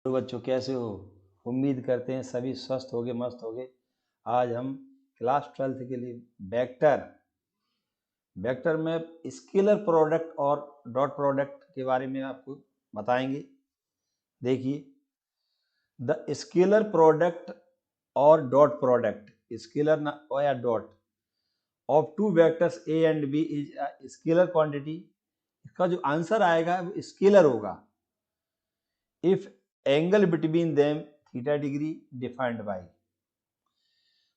तो बच्चों कैसे हो? उम्मीद करते हैं सभी स्वस्थ होगे, मस्त होगे। आज हम क्लास 12th के लिए वेक्टर में स्केलर प्रोडक्ट और डॉट प्रोडक्ट के बारे में आपको बताएंगे। देखिए, द स्केलर प्रोडक्ट और डॉट प्रोडक्ट, स्केलर या dot of two vectors A and B is scalar quantity. इसका जो आंसर आएगा वो स्केलर होगा if angle between them theta degree defined by,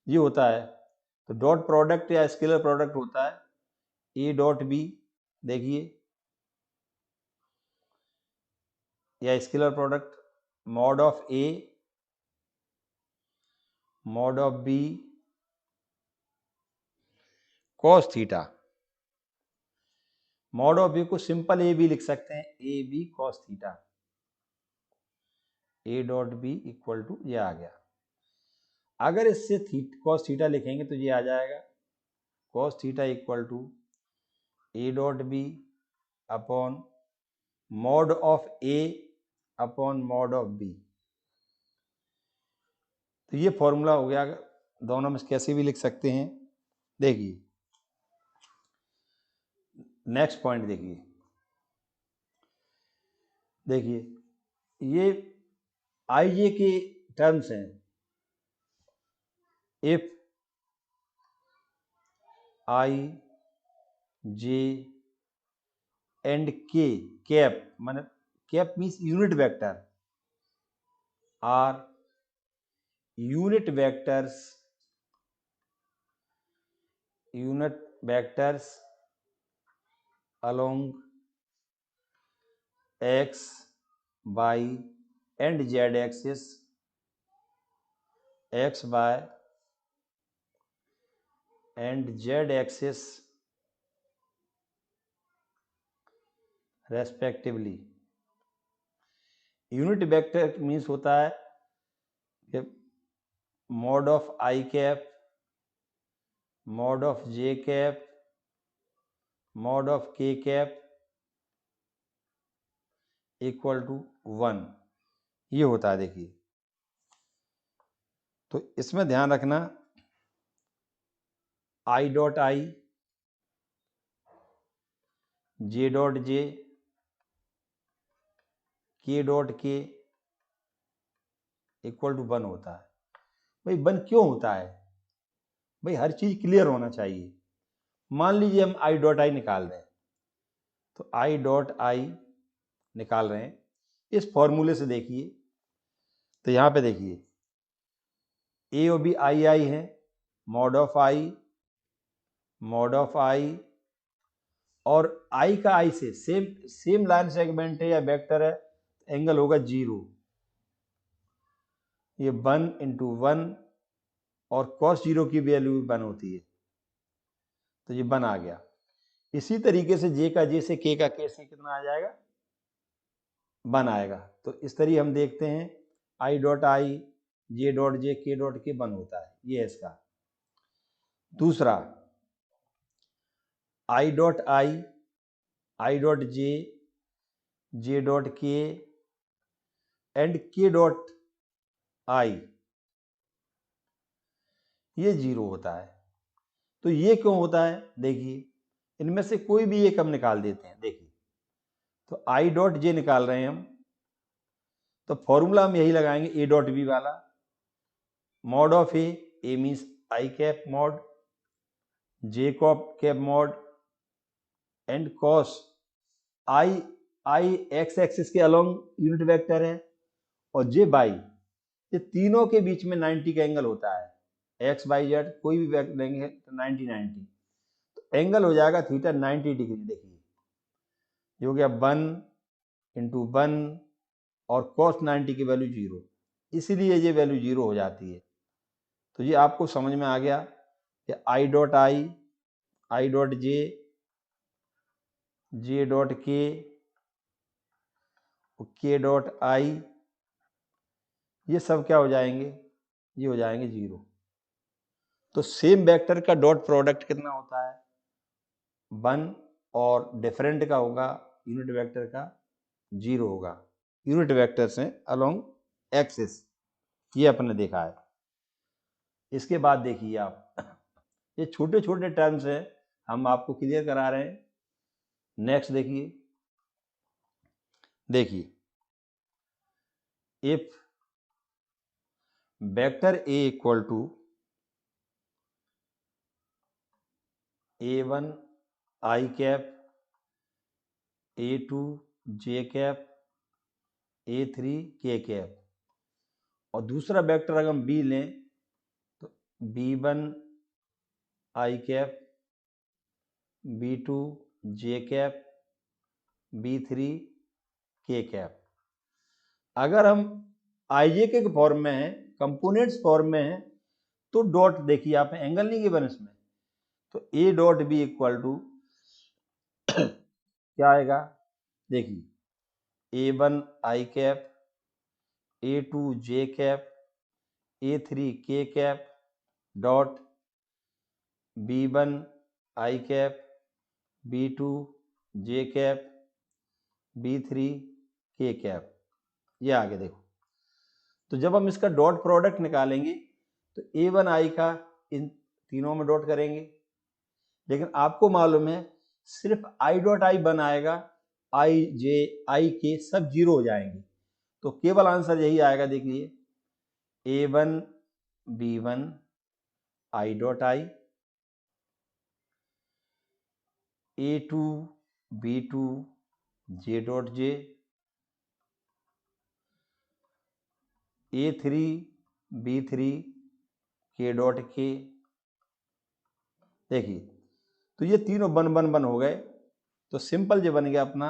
ये होता है। तो डॉट प्रोडक्ट या स्केलर प्रोडक्ट होता है ए डॉट बी, देखिए, या scalar product mod of A mod of B cos theta. Mod of B को सिंपल ए बी लिख सकते हैं, A B cos theta, A dot B equal to ये आ गया। अगर इससे कॉस थीटा लिखेंगे तो ये आ जाएगा cos theta equal to A dot B upon mod of A upon mod of B. तो ये फॉर्मूला हो गया, दोनों में कैसे भी लिख सकते हैं। देखिए नेक्स्ट पॉइंट, देखिए ये आई जे के टर्म्स हैं। If I J and K cap, माने cap means unit vector, are unit vectors along x y and z axis, x y and z axis respectively। Unit vector means होता है mod of I cap, mod of J cap, mod of के cap equal to 1, ये होता है। देखिए, तो इसमें ध्यान रखना I dot I, J dot J, के डॉट के इक्वल टू 1 होता है। भाई 1 क्यों होता है? भाई हर चीज क्लियर होना चाहिए। मान लीजिए हम आई डॉट आई निकाल दें, तो आई डॉट आई निकाल रहे हैं इस फॉर्मूले से। देखिए, तो यहां पे देखिए ए और बी आई आई है, mod of I, mod of I, और आई का आई से सेम लाइन सेगमेंट है या वेक्टर है, एंगल होगा 0। ये 1 इंटू 1 और cos 0 की वैल्यू भी 1 होती है, तो ये 1 आ गया। इसी तरीके से जे का जे से के का के से कितना आ जाएगा? 1 आएगा। तो इस तरीके हम देखते हैं I dot I, J dot J, के डॉट के 1 होता है, ये है इसका। दूसरा I dot I dot J, J dot के एंड के डॉट आई, ये 0 होता है। तो ये क्यों होता है? देखिए, इनमें से कोई भी एक हम निकाल देते हैं। देखिए, तो आई डॉट जे निकाल रहे हैं हम, तो फॉर्मूला हम यही लगाएंगे ए डॉट बी वाला, mod of A means I cap mod, J cap mod and cos I, I x axis के अलोंग यूनिट वेक्टर है, और जे बाई, ये तीनों के बीच में 90 का एंगल होता है। एक्स बाई जेड कोई भी वेक्टर लेंगे तो 90, तो एंगल हो जाएगा थीटा 90 डिग्री। देखिए, ये हो गया 1 इंटू 1 और cos 90 की वैल्यू 0, इसीलिए ये वैल्यू 0 हो जाती है। तो ये आपको समझ में आ गया कि I dot I, I dot J, J dot के डॉट आई, ये सब क्या हो जाएंगे? ये हो जाएंगे 0। तो सेम वेक्टर का डॉट प्रोडक्ट कितना होता है? 1, और डिफरेंट का होगा यूनिट वेक्टर का 0 होगा। यूनिट वेक्टर से अलोंग एक्सिस, ये अपने देखा है। इसके बाद देखिए आप, ये छोटे छोटे टर्म्स हैं, हम आपको क्लियर करा रहे हैं। नेक्स्ट देखिए, if vector A equal to A1 I cap, A2 J cap, A3 K cap, और दूसरा वेक्टर अगर हम B लें तो B1 I cap, B2 J cap, B3 K cap. अगर हम IJ के फॉर्म में हैं, कंपोनेंट्स फॉर्म में हैं, तो डॉट देखिए आप, एंगल नहीं गिवन इसमें, तो A dot B equal to क्या आएगा, देखिए A1 I cap, A2 J cap, A3 K cap dot B1 I cap, B2 J cap, B3 K cap. ये आगे देखो, तो जब हम इसका डॉट प्रोडक्ट निकालेंगे तो A1 I का इन तीनों में डॉट करेंगे, लेकिन आपको मालूम है सिर्फ I डॉट I बन आएगा, I J I के सब जीरो हो जाएंगे, तो केवल आंसर यही आएगा। देखिए A1 B1 I dot I, A2 B2 J dot J, A3 B3 K dot K। देखिए तो ये तीनों बन हो गए, तो सिंपल जो बन गया अपना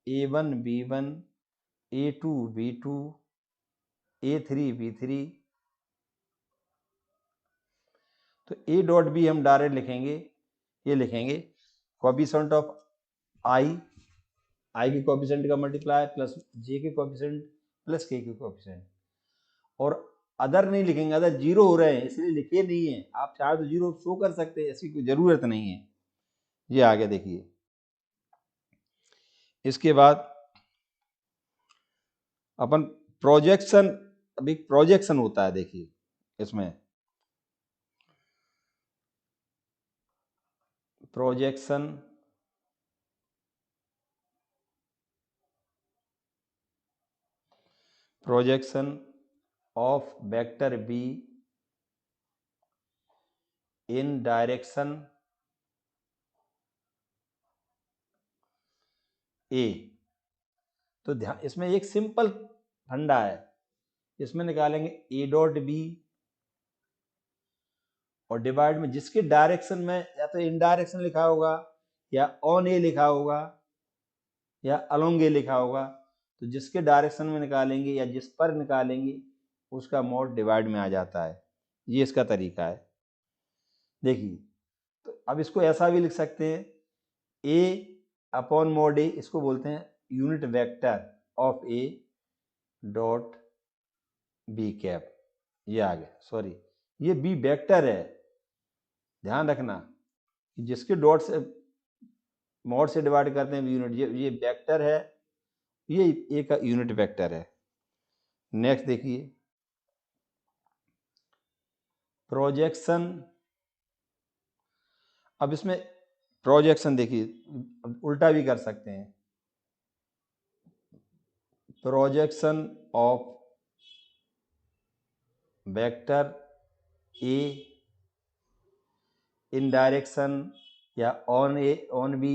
A1 B1 A2 B2 A3 B3। तो A डॉट बी हम डायरेक्ट लिखेंगे, ये लिखेंगे कोएफिशिएंट ऑफ I के कोएफिशिएंट का मल्टीप्लाई प्लस J के कोएफिशिएंट प्लस K के कोएफिशिएंट, और अदर नहीं लिखेंगे, अदर जीरो हो रहे हैं इसलिए लिखे नहीं है, आप चाहे तो जीरो शो कर सकते हैं, ऐसी कोई जरूरत नहीं है। ये आगे देखिए, इसके बाद अपन प्रोजेक्शन, अभी प्रोजेक्शन होता है, देखिए इसमें projection of vector B in direction A. तो ध्यान, इसमें एक सिंपल फंडा है, इसमें निकालेंगे ए डॉट बी और डिवाइड में जिसके डायरेक्शन में या तो इन डायरेक्शन लिखा होगा या ऑन ए लिखा होगा या अलोंग ए लिखा होगा, तो जिसके डायरेक्शन में निकालेंगे या जिस पर निकालेंगे उसका मोड डिवाइड में आ जाता है। ये इसका तरीका है। देखिए तो अब इसको ऐसा भी लिख सकते हैं, ए अपॉन मोड ए, इसको बोलते हैं unit vector of A dot B cap. ये आ गया, सॉरी ये बी वेक्टर है, ध्यान रखना कि जिसके डॉट से मॉड से डिवाइड करते हैं यूनिट, ये वेक्टर है, ये ए का यूनिट वेक्टर है। नेक्स्ट देखिए प्रोजेक्शन, अब इसमें प्रोजेक्शन देखिए उल्टा भी कर सकते हैं, projection of vector A in direction या on A on B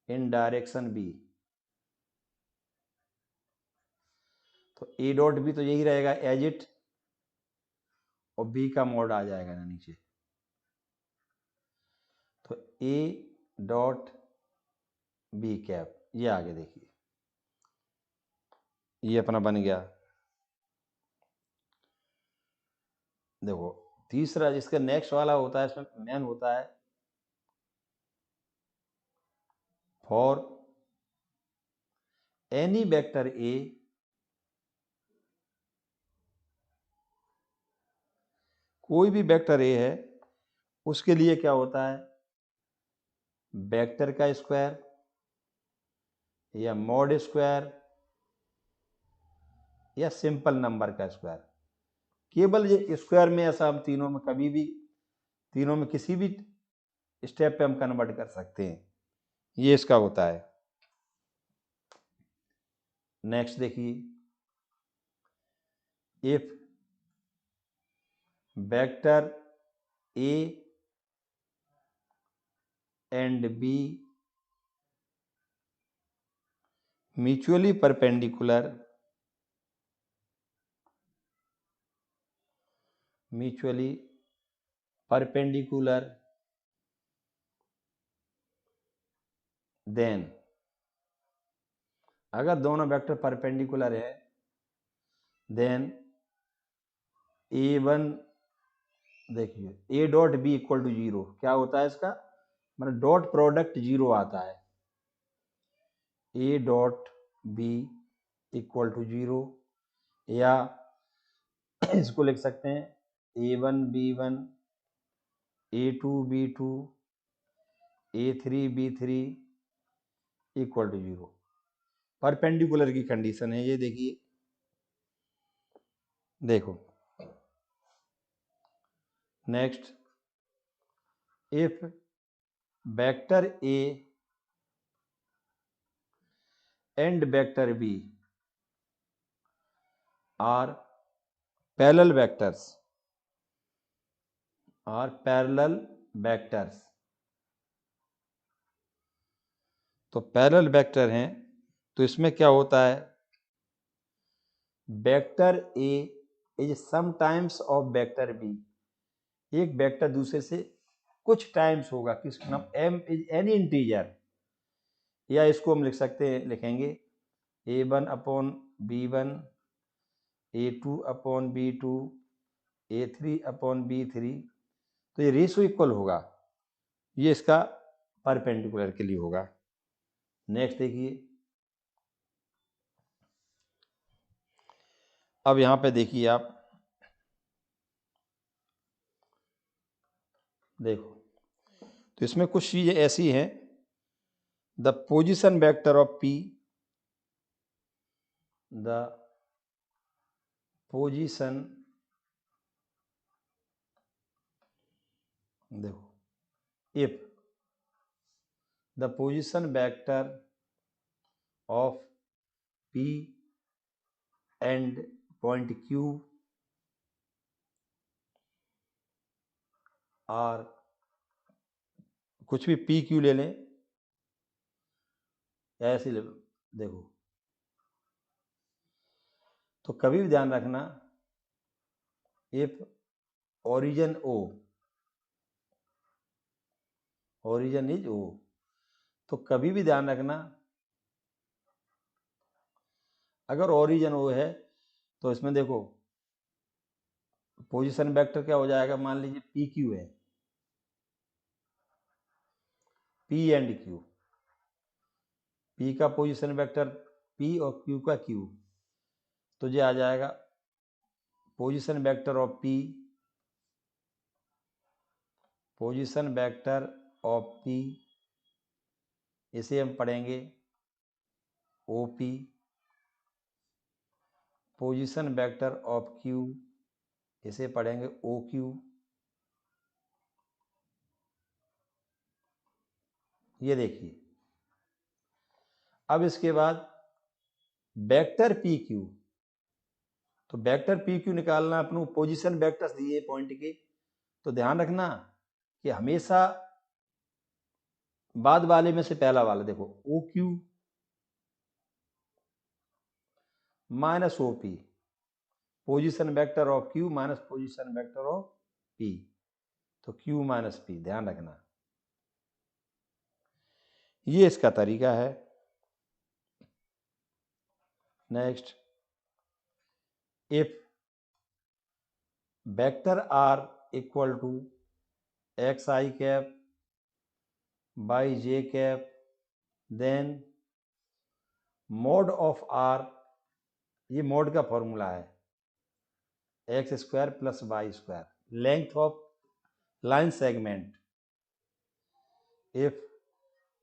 in direction B. तो ए डॉट बी तो यही रहेगा एज इट, और बी का मोड आ जाएगा ना नीचे, तो ए डॉट बी कैप। ये आगे देखिए, ये अपना बन गया। देखो तीसरा जिसका नेक्स्ट वाला होता है, इसमें मेन होता है फॉर एनी वेक्टर ए कोई भी वेक्टर ए है उसके लिए क्या होता है, वेक्टर का स्क्वायर या मॉड स्क्वायर या सिंपल नंबर का स्क्वायर। केवल ये स्क्वायर में ऐसा हम तीनों में कभी भी, तीनों में किसी भी स्टेप पे हम कन्वर्ट कर सकते हैं, ये इसका होता है। नेक्स्ट देखिए, if vector A and B mutually perpendicular, then, अगर दोनों वेक्टर परपेंडिकुलर है, देन A1, देखिए A dot B equal to 0, क्या होता है इसका, मतलब डॉट प्रोडक्ट 0 आता है। A dot B equal to 0, या इसको लिख सकते हैं A1 B1, A2 B2, A3 B3 equal to 0। Perpendicular की कंडीशन है ये, देखिए, देखो next, if vector A and vector B are parallel vectors, तो पैरेलल वेक्टर हैं, तो इसमें क्या होता है, vector A is some times of vector B, एक वेक्टर दूसरे से कुछ टाइम्स होगा, किस m इज एनी इंटीजर, या इसको हम लिख सकते हैं, लिखेंगे A1 upon B1, A2 upon B2, A3 upon B3, तो ये रेशो इक्वल होगा, ये इसका परपेंडिकुलर के लिए होगा। नेक्स्ट देखिए, अब यहां पे देखिए आप, देखो तो इसमें कुछ चीजें ऐसी हैं, the position vector of P, the position, देखो if the position vector of P and point Q are, कुछ भी P Q ले लें, ऐसे ले, देखो तो कभी भी ध्यान रखना, इफ ओरिजिन इज O, तो कभी भी ध्यान रखना, अगर ओरिजिन O है तो इसमें देखो पोजीशन वेक्टर क्या हो जाएगा, मान लीजिए पी क्यू है, P एंड Q, P का पोजीशन वेक्टर P और Q का Q, तो ये आ जाएगा position vector of P, position vector of P, इसे हम पढ़ेंगे OP, position vector of Q, इसे पढ़ेंगे OQ, ये देखिए। अब इसके बाद वेक्टर PQ, तो वेक्टर PQ निकालना, अपने पोजीशन वेक्टर्स दिए पॉइंट के, तो ध्यान रखना कि हमेशा बाद वाले में से पहला वाला, देखो OQ minus OP, position vector of Q minus position vector of P, तो Q माइनस P, ध्यान रखना, ये इसका तरीका है। Next, if vector R equal to XI cap Y J cap, then mod of R, ये मोड का formula है, X square plus Y square, length of line segment, if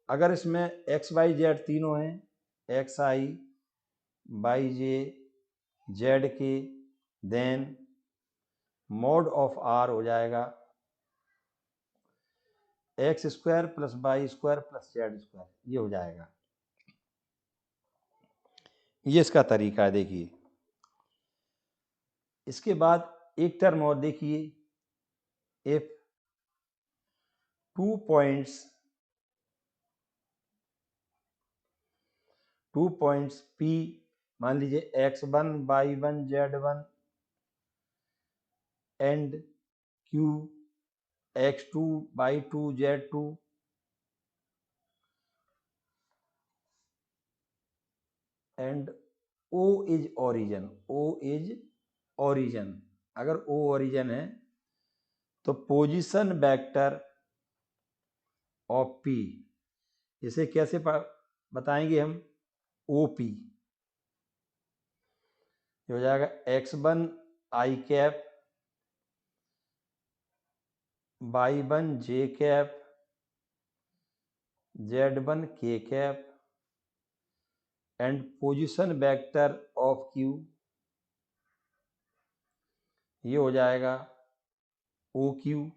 अगर इसमें XY Z तीनों हैं, XI Y J Z K, then mod of are हो जाएगा X square plus Y square plus Z square, ये हो जाएगा। ये इसका तरीका है। देखिए इसके बाद एक टर्म और देखिए, इफ 2 पॉइंट्स P, मान लीजिए x1 y1 z1 and Q x2 y2 z2 and O is origin, O is origin. अगर O ओरिजिन है तो पोजीशन वेक्टर ऑफ P, इसे कैसे बताएंगे हम, OP हो जाएगा x1 i cap, y1 j cap, z1 k cap and position vector of Q, ये हो जाएगा OQ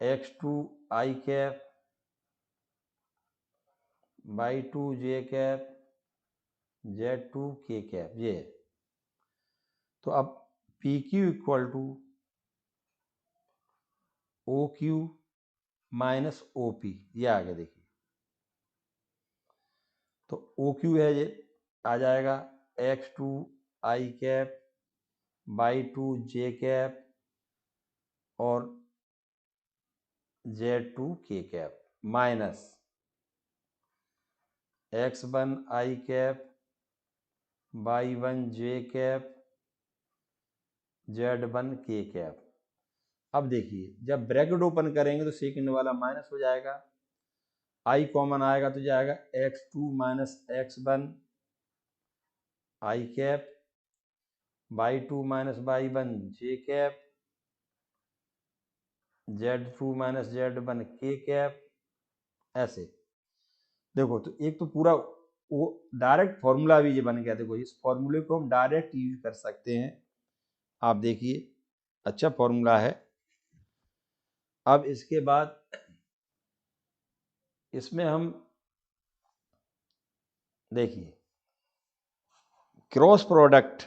x2 i cap, y2 j cap, z2 k cap, ये। तो अब PQ equal to OQ minus OP, ये आ गया। देखिए तो OQ है, ये आ जाएगा x2 i cap, y2 j cap और z2 k cap minus x1 i cap, y1 j cap, z1 k cap. अब देखिए जब ब्रैकेट ओपन करेंगे तो सेकंड वाला माइनस हो जाएगा, i कॉमन आएगा तो जाएगा x2 minus x1 i cap, y2 minus y1 j cap, z2 minus z1 k cap. ऐसे देखो, तो एक तो पूरा वो डायरेक्ट फॉर्मूला भी ये बन गया। देखो इस फॉर्मूले को हम डायरेक्ट यूज कर सकते हैं। आप देखिए अच्छा फॉर्मूला है। अब इसके बाद इसमें हम देखिए क्रॉस प्रोडक्ट,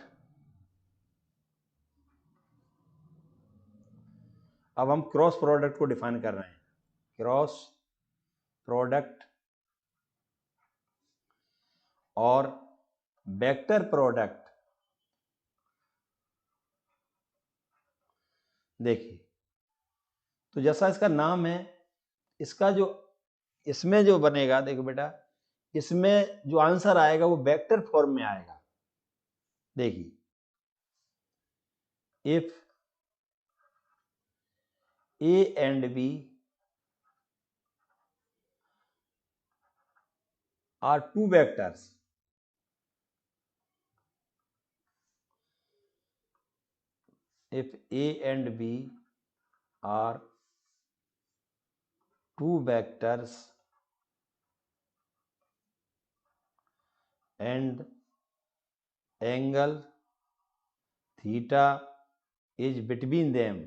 अब हम क्रॉस प्रोडक्ट को डिफाइन कर रहे हैं। क्रॉस प्रोडक्ट और वेक्टर प्रोडक्ट, देखिए तो जैसा इसका नाम है, इसका जो इसमें जो बनेगा, देखो बेटा इसमें जो आंसर आएगा वो वेक्टर फॉर्म में आएगा। देखिए if A and B are two vectors, if A and B are two vectors and angle theta is between them,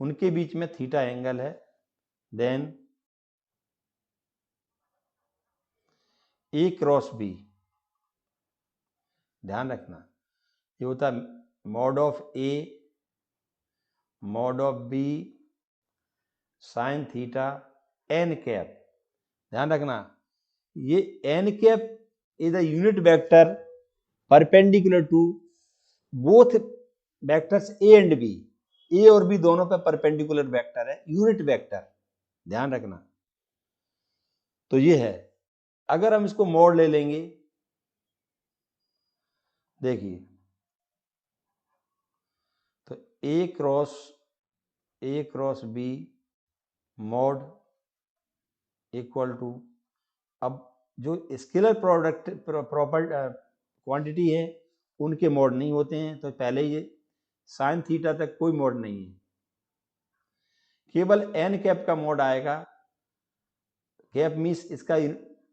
उनके बीच में थीटा एंगल है, देन A क्रॉस B, ध्यान रखना ये होता है mod of A mod of B sine theta n cap. ध्यान रखना ये n cap is a unit vector perpendicular to both vectors A and B। A और B दोनों पे परपेंडिकुलर वेक्टर है, यूनिट वेक्टर, ध्यान रखना। तो ये है, अगर हम इसको मोड ले लेंगे, देखिए तो A cross B mod equal to, अब जो स्केलर प्रोडक्ट प्रॉपर क्वांटिटी है उनके मोड नहीं होते हैं, तो पहले ये साइन थीटा तक कोई मोड नहीं है, केवल n कैप का मोड आएगा। कैप मीन्स इसका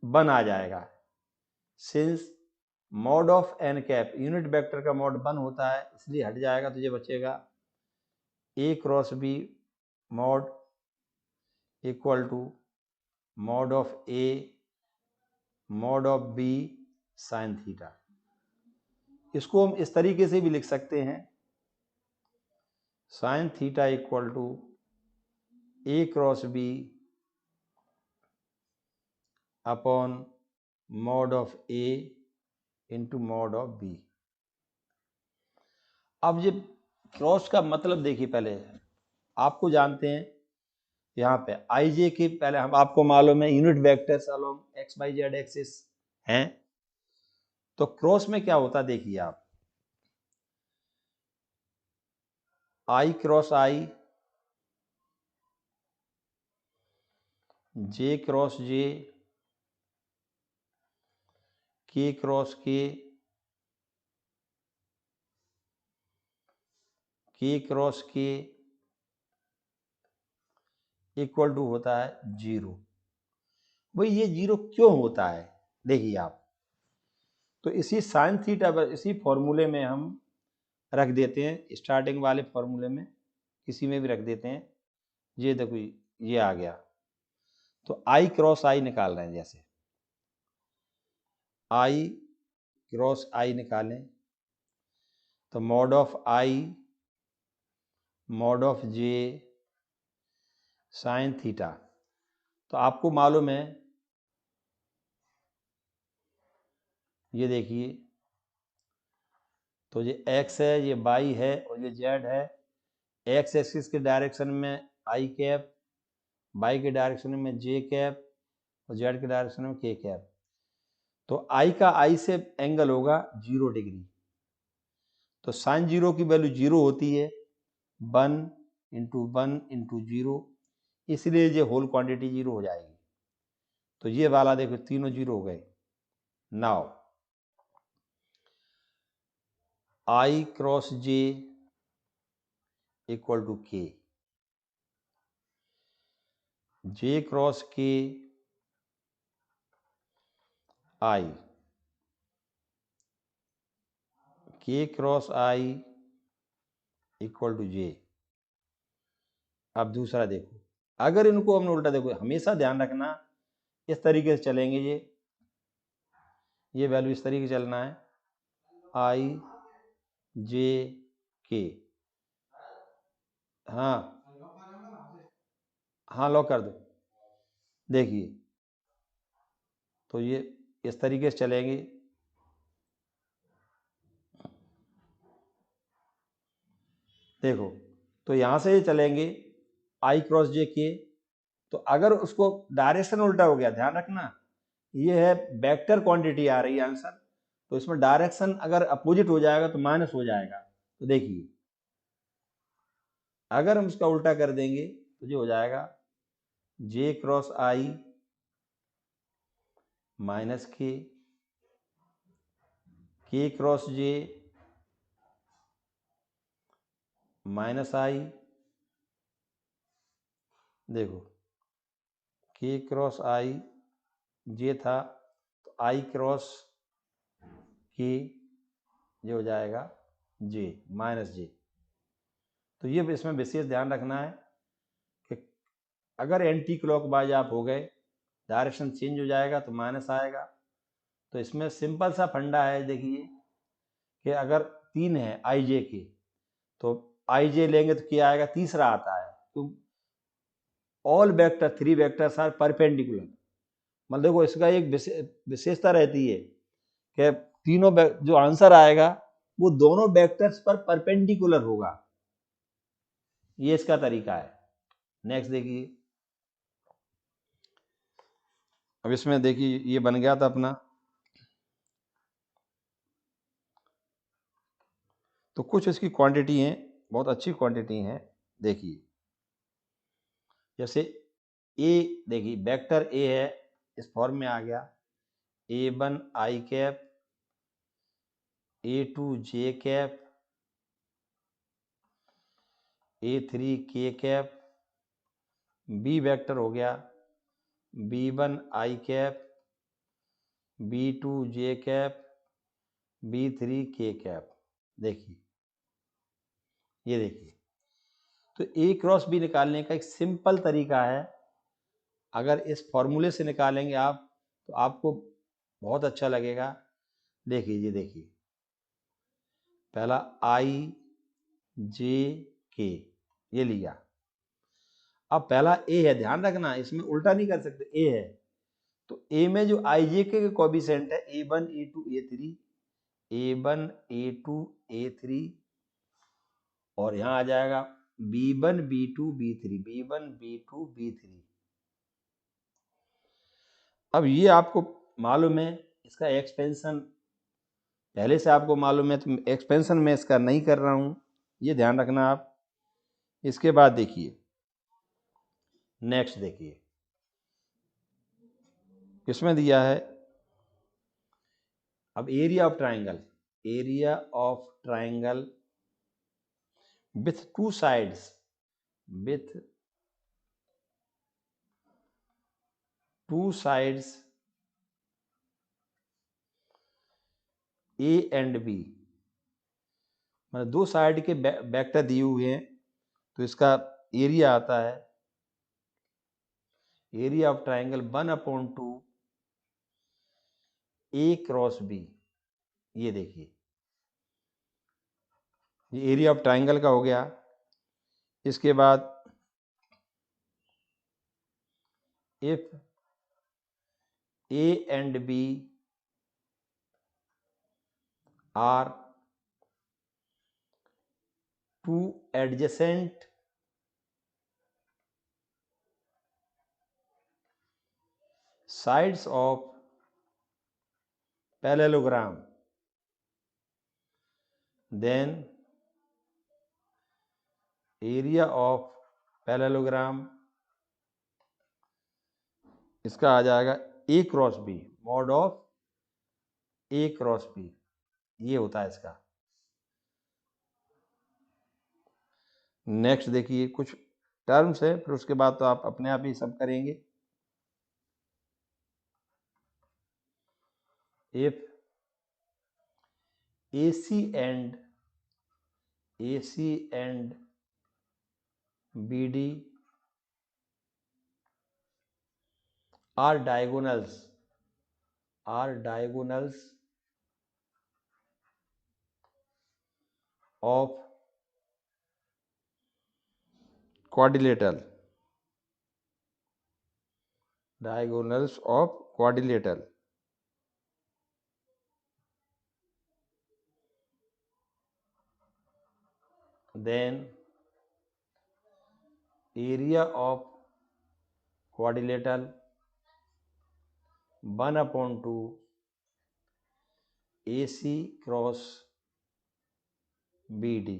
1 आ जाएगा। Since mod of N cap, unit vector का मॉड 1 होता है, इसलिए हट जाएगा, तो ये बचेगा A cross B mod equal to mod of A mod of B sine theta. इसको हम इस तरीके से भी लिख सकते हैं, sine theta equal to A cross B upon mod of A into mod of B. अब ये क्रॉस का मतलब देखिए, पहले आपको जानते हैं यहाँ पे आई जे के पहले हम आपको मालूम है unit vectors along X Y Z axis हैं। तो क्रॉस में क्या होता है देखिए आप, आई क्रॉस आई, जे क्रॉस जे, के क्रॉस के क्रॉस के इक्वल टू होता है 0। भाई ये 0 क्यों होता है देखिए आप, तो इसी साइन थीटा पर इसी फॉर्मूले में हम रख देते हैं, स्टार्टिंग वाले फॉर्मूले में किसी में भी रख देते हैं। ये देखो ये आ गया, तो आई क्रॉस आई निकाल रहे हैं, जैसे आई क्रॉस आई निकालें तो mod of I mod of J sine theta. तो आपको मालूम है, ये देखिए, तो ये x है, ये y है और ये z है। x एक्सिस के डायरेक्शन में i कैप, y के डायरेक्शन में j कैप और z के डायरेक्शन में k कैप। तो i का i से एंगल होगा 0 डिग्री, तो साइन 0 की वैल्यू 0 होती है, 1 इंटू 1 इंटू 0, इसलिए ये होल क्वांटिटी 0 हो जाएगी। तो ये वाला देखो तीनों 0 हो गए। Now I cross J equal to K, J cross K I, K cross I equal to J. अब दूसरा देखो, अगर इनको हमने उल्टा, देखो हमेशा ध्यान रखना इस तरीके से चलेंगे, ये वैल्यू इस तरीके से चलना है, आई जे के। हाँ हाँ लॉक कर दो। देखिए तो ये इस तरीके से चलेंगे, देखो तो यहां से ये चलेंगे आई क्रॉस जे के। तो अगर उसको डायरेक्शन उल्टा हो गया, ध्यान रखना ये है वेक्टर क्वांटिटी आ रही है आंसर, तो इसमें डायरेक्शन अगर अपोजिट हो जाएगा तो माइनस हो जाएगा। तो देखिए अगर हम उसका उल्टा कर देंगे तो ये हो जाएगा जे क्रॉस आई माइनस के क्रॉस जे माइनस आई। देखो के क्रॉस आई जे था, तो आई क्रॉस के ये हो जाएगा जे माइनस जे। तो ये इसमें विशेष ध्यान रखना है कि अगर एंटी क्लॉकवाइज आप हो गए, डायरेक्शन चेंज हो जाएगा तो माइनस आएगा। तो इसमें सिंपल सा फंडा है, देखिए कि अगर 3 है आई जे के, तो आई जे लेंगे तो क्या आएगा, तीसरा आता है। तो all vector 3 vectors are perpendicular, मतलब देखो इसका एक विशेषता रहती है कि तीनों जो आंसर आएगा वो दोनों वेक्टर्स पर परपेंडिकुलर होगा, ये इसका तरीका है। नेक्स्ट देखिए, अब इसमें देखिए ये बन गया था अपना, तो कुछ इसकी क्वांटिटी हैं, बहुत अच्छी क्वांटिटी हैं। देखिए जैसे ए, देखिए वेक्टर ए है, इस फॉर्म में आ गया, A1 आई कैप, A2 जे कैप, A3 के कैप। बी वेक्टर हो गया B1 I cap, B2 J cap, B3 K cap. देखिए, ये देखिए, तो A क्रॉस B निकालने का एक सिंपल तरीका है। अगर इस फॉर्मूले से निकालेंगे आप तो आपको बहुत अच्छा लगेगा। देखिए, ये देखिए, पहला I J K ये लिया। अब पहला A है, ध्यान रखना इसमें उल्टा नहीं कर सकते, A है तो A में जो I J K के कोएफिशिएंट है A1 A2 A3, A1 A2 A3 और यहाँ आ जाएगा B1 B2 B3, B1 B2 B3। अब ये आपको मालूम है, इसका एक्सपेंशन पहले से आपको मालूम है, तो एक्सपेंशन में इसका नहीं कर रहा हूं, ये ध्यान रखना आप। इसके बाद देखिए, नेक्स्ट देखिए, इसमें दिया है अब area of triangle, area of triangle with two sides, with two sides A and B, मतलब दो साइड के वेक्टर दिए हुए हैं, तो इसका एरिया आता है area of triangle 1/2 A cross B। ये देखिए, ये एरिया ऑफ ट्राइंगल का हो गया। इसके बाद if A and B are two adjacent sides of parallelogram, then area of parallelogram इसका आ जाएगा A cross B, mod of A cross B, ये होता है इसका। नेक्स्ट देखिए, कुछ टर्म्स है, फिर उसके बाद तो आप अपने आप ही सब करेंगे। If AC and BD are diagonals of quadrilateral, then area of quadrilateral 1/2 AC cross BD।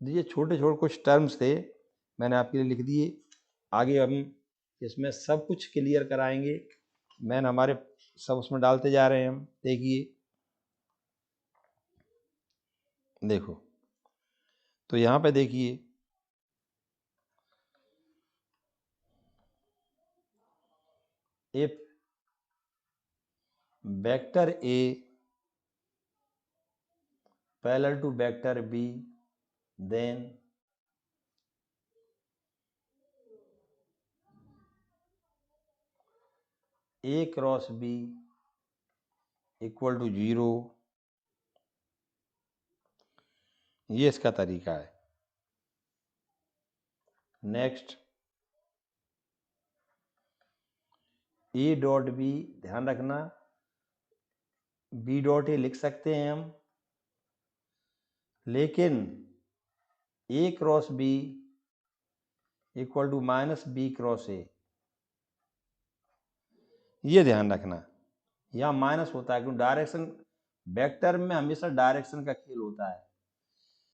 ये छोटे छोटे कुछ टर्म्स थे, मैंने आपके लिए लिख दिए। आगे हम इसमें सब कुछ क्लियर कराएंगे, मैंने हमारे सब उसमें डालते जा रहे हैं हम। देखिए, देखो, तो यहाँ पे देखिए, if vector A parallel to vector B, then A cross B equal to 0, ये इसका तरीका है। नेक्स्ट, A डॉट B, ध्यान रखना B डॉट A लिख सकते हैं हम, लेकिन A cross B equal to -B cross A, ये ध्यान रखना। यहाँ माइनस होता है क्योंकि डायरेक्शन वेक्टर में हमेशा डायरेक्शन का खेल होता है।